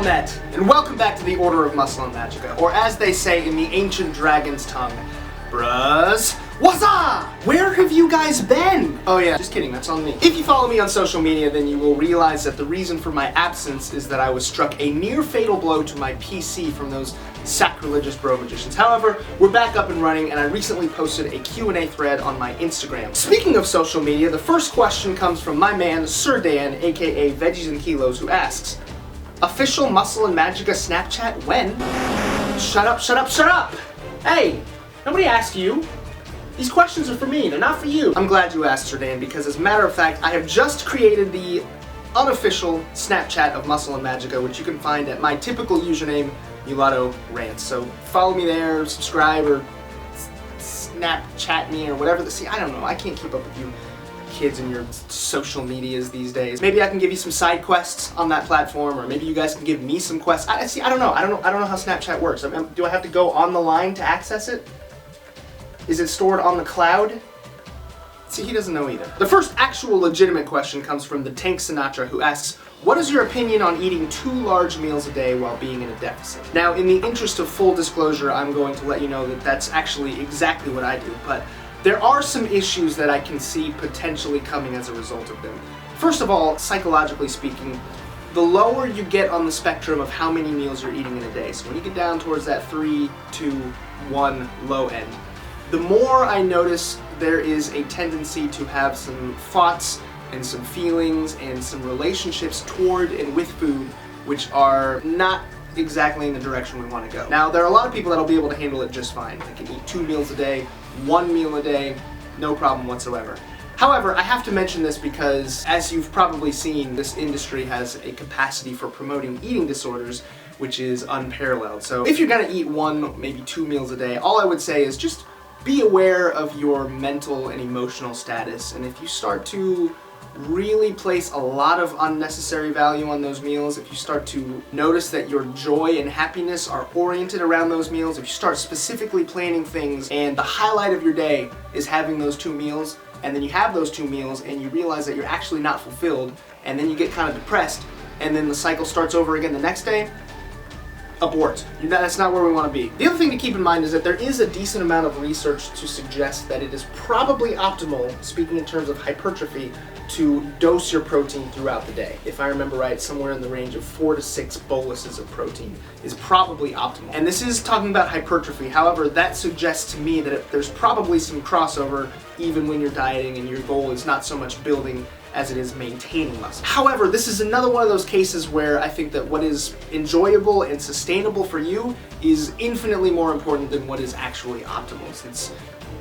Net, and welcome back to the Order of Muscle Magicka, or as they say in the ancient dragon's tongue, Bruz, what's up? Where have you guys been? Oh yeah, just kidding, that's on me. If you follow me on social media, then you will realize that the reason for my absence is that I was struck a near fatal blow to my PC from those sacrilegious bro magicians. However, we're back up and running, and I recently posted a Q&A thread on my Instagram. Speaking of social media, the first question comes from my man, Sir Dan, aka Veggies and Kilos, who asks, official Muscle and Magicka Snapchat when? Shut up, shut up, shut up! Hey, nobody asked you. These questions are for me, they're not for you. I'm glad you asked, Sir Dan, because as a matter of fact, I have just created the unofficial Snapchat of Muscle and Magicka, which you can find at my typical username, Mulatto Rants. So follow me there, subscribe, or Snapchat me, or whatever. See, I don't know, I can't keep up with you kids and your social medias these days. Maybe I can give you some side quests on that platform, or maybe you guys can give me some quests. I don't know how Snapchat works. Do I have to go on the line to access it? Is it stored on the cloud? See, he doesn't know either. The first actual legitimate question comes from the Tank Sinatra, who asks, what is your opinion on eating 2 large meals a day while being in a deficit? Now, in the interest of full disclosure, I'm going to let you know that that's actually exactly what I do, but there are some issues that I can see potentially coming as a result of them. First of all, psychologically speaking, the lower you get on the spectrum of how many meals you're eating in a day, so when you get down towards that 3, 2, 1 low end, the more I notice there is a tendency to have some thoughts and some feelings and some relationships toward and with food which are not exactly in the direction we want to go. Now, there are a lot of people that'll be able to handle it just fine. They can eat 2 meals a day, 1 meal a day, no problem whatsoever. However, I have to mention this because, as you've probably seen, this industry has a capacity for promoting eating disorders which is unparalleled. So if you're gonna eat 1, maybe 2 meals a day, all I would say is just be aware of your mental and emotional status, and if you start to really place a lot of unnecessary value on those meals, if you start to notice that your joy and happiness are oriented around those meals, if you start specifically planning things and the highlight of your day is having those 2 meals, and then you have those 2 meals and you realize that you're actually not fulfilled, and then you get kind of depressed, and then the cycle starts over again the next day, abort. That's not where we want to be. The other thing to keep in mind is that there is a decent amount of research to suggest that it is probably optimal, speaking in terms of hypertrophy, to dose your protein throughout the day. If I remember right, somewhere in the range of 4 to 6 boluses of protein is probably optimal. And this is talking about hypertrophy. However, that suggests to me that there's probably some crossover even when you're dieting and your goal is not so much building as it is maintaining muscle. However, this is another one of those cases where I think that what is enjoyable and sustainable for you is infinitely more important than what is actually optimal, since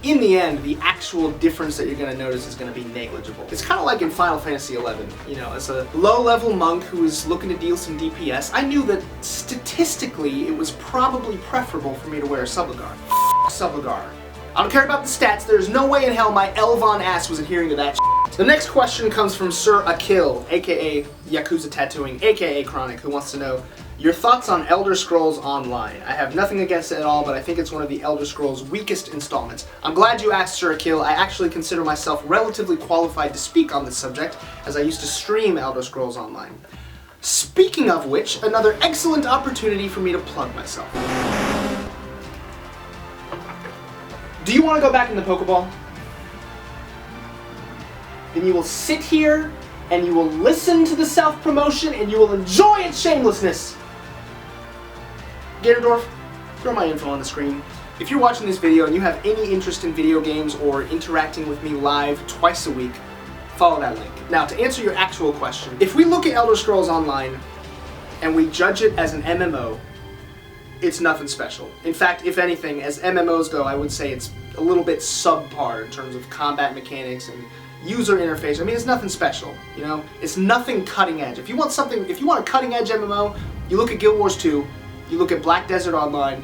in the end, the actual difference that you're going to notice is going to be negligible. It's kind of like in Final Fantasy XI, you know, as a low-level monk who is looking to deal some DPS, I knew that statistically it was probably preferable for me to wear a Subligar. Subligar. I don't care about the stats, there's no way in hell my Elvon ass was adhering to that shit. The next question comes from Sir Akil, aka Yakuza Tattooing, aka Chronic, who wants to know your thoughts on Elder Scrolls Online. I have nothing against it at all, but I think it's one of the Elder Scrolls' weakest installments. I'm glad you asked, Sir Akil. I actually consider myself relatively qualified to speak on this subject, as I used to stream Elder Scrolls Online. Speaking of which, another excellent opportunity for me to plug myself. Do you want to go back in the Pokeball? Then you will sit here and you will listen to the self-promotion and you will enjoy its shamelessness. Gatordorf, throw my info on the screen. If you're watching this video and you have any interest in video games or interacting with me live twice a week, follow that link. Now, to answer your actual question, if we look at Elder Scrolls Online and we judge it as an MMO, it's nothing special. In fact, if anything, as MMOs go, I would say it's a little bit subpar in terms of combat mechanics and user interface. I mean, it's nothing special, you know? It's nothing cutting edge. If you want a cutting edge MMO, you look at Guild Wars 2, you look at Black Desert Online,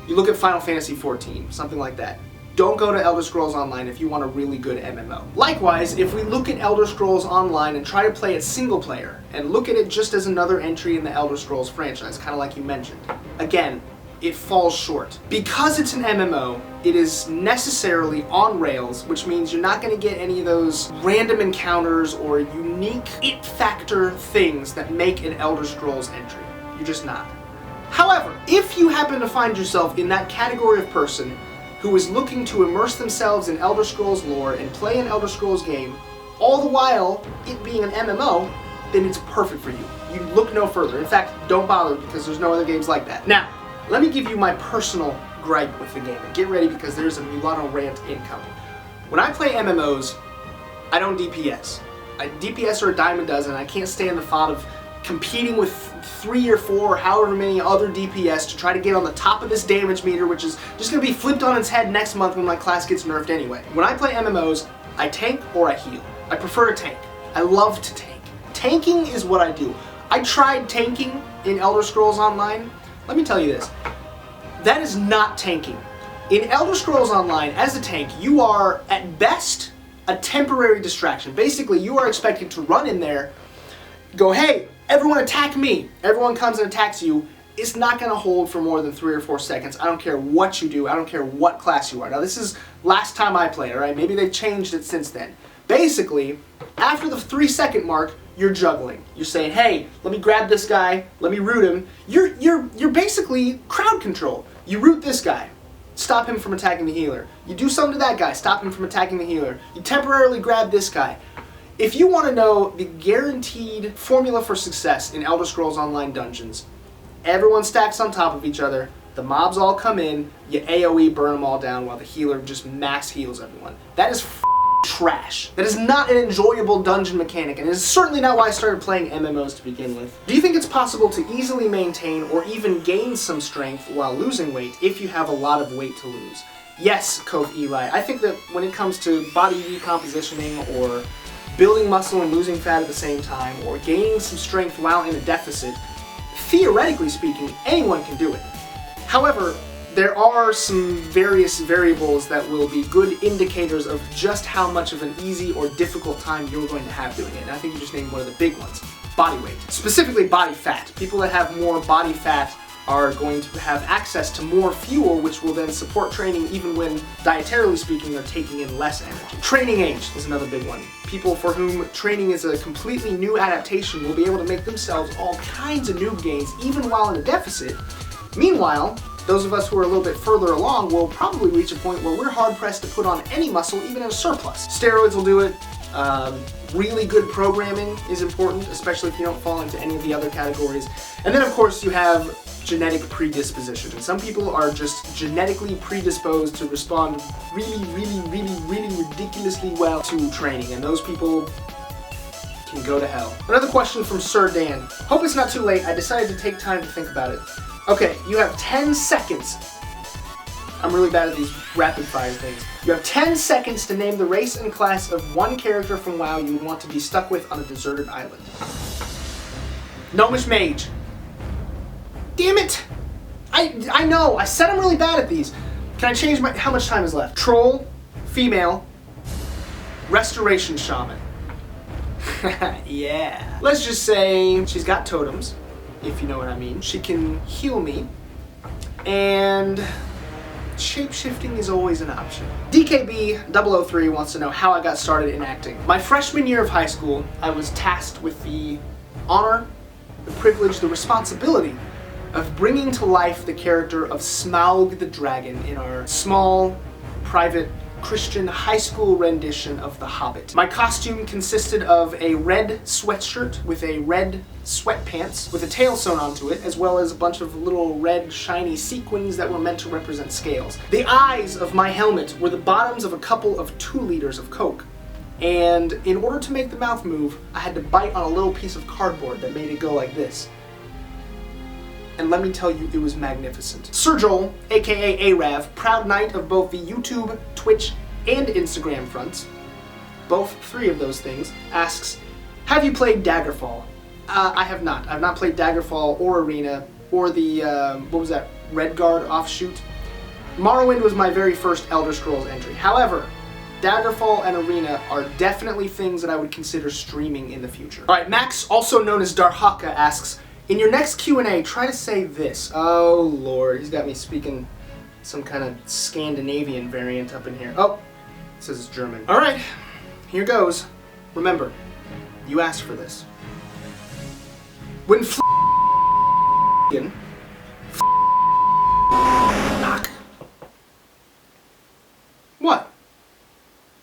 you look at Final Fantasy XIV, something like that. Don't go to Elder Scrolls Online if you want a really good MMO. Likewise, if we look at Elder Scrolls Online and try to play it single player, and look at it just as another entry in the Elder Scrolls franchise, kind of like you mentioned, again, it falls short. Because it's an MMO, it is necessarily on rails, which means you're not going to get any of those random encounters or unique it factor things that make an Elder Scrolls entry. You're just not. However, if you happen to find yourself in that category of person who is looking to immerse themselves in Elder Scrolls lore and play an Elder Scrolls game, all the while it being an MMO, then it's perfect for you. You look no further. In fact, don't bother because there's no other games like that. Now, let me give you my personal gripe with the game, and get ready because there's a Milano rant incoming. When I play MMOs, I don't DPS. I DPS are a dime a dozen. I can't stand the thought of competing with 3 or 4 or however many other DPS to try to get on the top of this damage meter, which is just going to be flipped on its head next month when my class gets nerfed anyway. When I play MMOs, I tank or I heal. I prefer to tank. I love to tank. Tanking is what I do. I tried tanking in Elder Scrolls Online. Let me tell you this. That is not tanking. In Elder Scrolls Online, as a tank, you are, at best, a temporary distraction. Basically, you are expected to run in there, go, hey, everyone attack me. Everyone comes and attacks you. It's not going to hold for more than 3 or 4 seconds. I don't care what you do. I don't care what class you are. Now, this is last time I played, all right? Maybe they've changed it since then. Basically, after the 3-second mark, you're juggling. You're saying, hey, let me grab this guy, let me root him. You're basically crowd control. You root this guy, stop him from attacking the healer. You do something to that guy, stop him from attacking the healer. You temporarily grab this guy. If you want to know the guaranteed formula for success in Elder Scrolls Online dungeons, everyone stacks on top of each other, the mobs all come in, you AoE burn them all down while the healer just max heals everyone. That is trash. That is not an enjoyable dungeon mechanic, and it is certainly not why I started playing MMOs to begin with. Do you think it's possible to easily maintain or even gain some strength while losing weight if you have a lot of weight to lose? Yes, Cove Eli. I think that when it comes to body recompositioning or building muscle and losing fat at the same time, or gaining some strength while in a deficit, theoretically speaking, anyone can do it. However, there are some various variables that will be good indicators of just how much of an easy or difficult time you're going to have doing it. And I think you just named one of the big ones. Body weight. Specifically body fat. People that have more body fat are going to have access to more fuel, which will then support training even when, dietarily speaking, they're taking in less energy. Training age is another big one. People for whom training is a completely new adaptation will be able to make themselves all kinds of noob gains even while in a deficit. Meanwhile, those of us who are a little bit further along will probably reach a point where we're hard-pressed to put on any muscle, even in a surplus. Steroids will do it. Really good programming is important, especially if you don't fall into any of the other categories. And then, of course, you have genetic predisposition. And some people are just genetically predisposed to respond really ridiculously well to training, and those people can go to hell. Another question from Sir Dan. Hope it's not too late. I decided to take time to think about it. Okay, you have 10 seconds. I'm really bad at these rapid fire things. You have 10 seconds to name the race and class of one character from WoW you would want to be stuck with on a deserted island. Gnomish Mage. Damn it! I know, I said I'm really bad at these. Can I change how much time is left? Troll, female, restoration shaman. Yeah. Let's just say she's got totems, if you know what I mean. She can heal me, and shape-shifting is always an option. DKB003 wants to know how I got started in acting. My freshman year of high school, I was tasked with the honor, the privilege, the responsibility of bringing to life the character of Smaug the Dragon in our small, private, Christian high school rendition of The Hobbit. My costume consisted of a red sweatshirt with a red sweatpants with a tail sewn onto it, as well as a bunch of little red shiny sequins that were meant to represent scales. The eyes of my helmet were the bottoms of a couple of 2 liters of Coke. And in order to make the mouth move, I had to bite on a little piece of cardboard that made it go like this. And let me tell you, it was magnificent. Sir Joel, aka Arav, proud knight of both the YouTube, Twitch, and Instagram fronts, both 3 of those things, asks, have you played Daggerfall? I have not. I've not played Daggerfall or Arena or the, what was that, Redguard offshoot. Morrowind was my very first Elder Scrolls entry. However, Daggerfall and Arena are definitely things that I would consider streaming in the future. Alright, Max, also known as Darhaka, asks, in your next Q&A, try to say this. Oh lord, he's got me speaking some kind of Scandinavian variant up in here. Oh, it says it's German. Alright, here goes. Remember, you asked for this. When knock. What?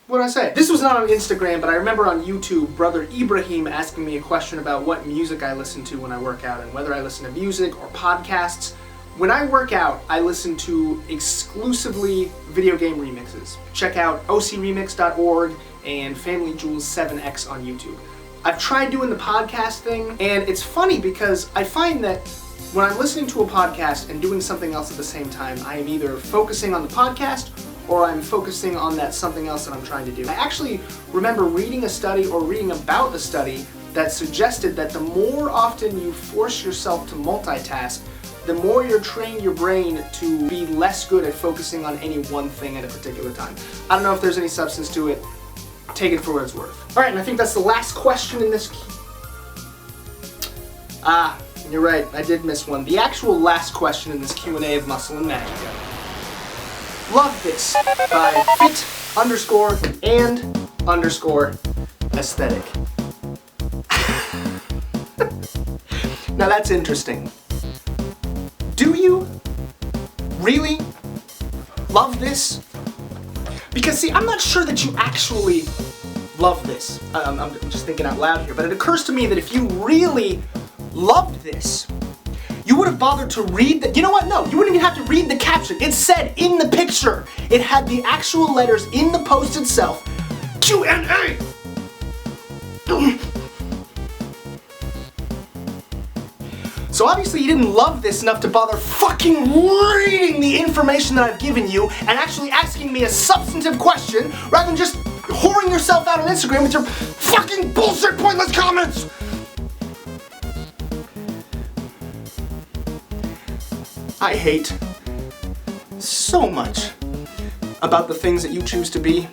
What did I say? This was not on Instagram, but I remember on YouTube, brother Ibrahim asking me a question about what music I listen to when I work out and whether I listen to music or podcasts. When I work out, I listen to exclusively video game remixes. Check out ocremix.org and Family Jewels 7X on YouTube. I've tried doing the podcast thing, and it's funny because I find that when I'm listening to a podcast and doing something else at the same time, I am either focusing on the podcast or I'm focusing on that something else that I'm trying to do. I actually remember reading a study or reading about a study that suggested that the more often you force yourself to multitask, the more you're training your brain to be less good at focusing on any one thing at a particular time. I don't know if there's any substance to it. Take it for what it's worth. Alright, and I think that's the last question in this... You're right, I did miss one. The actual last question in this Q&A of Muscle Magicka. Love This by fit_and_aesthetic. Now that's interesting. Do you really love this? Because see, I'm not sure that you actually love this. I'm just thinking out loud here, but it occurs to me that if you really loved this, you would have bothered to read the... You know what? No, you wouldn't even have to read the caption. It said in the picture. It had the actual letters in the post itself. Q&A! So obviously you didn't love this enough to bother fucking reading the information that I've given you and actually asking me a substantive question rather than just whoring yourself out on Instagram with your fucking bullshit pointless comments! I hate so much about the things that you choose to be.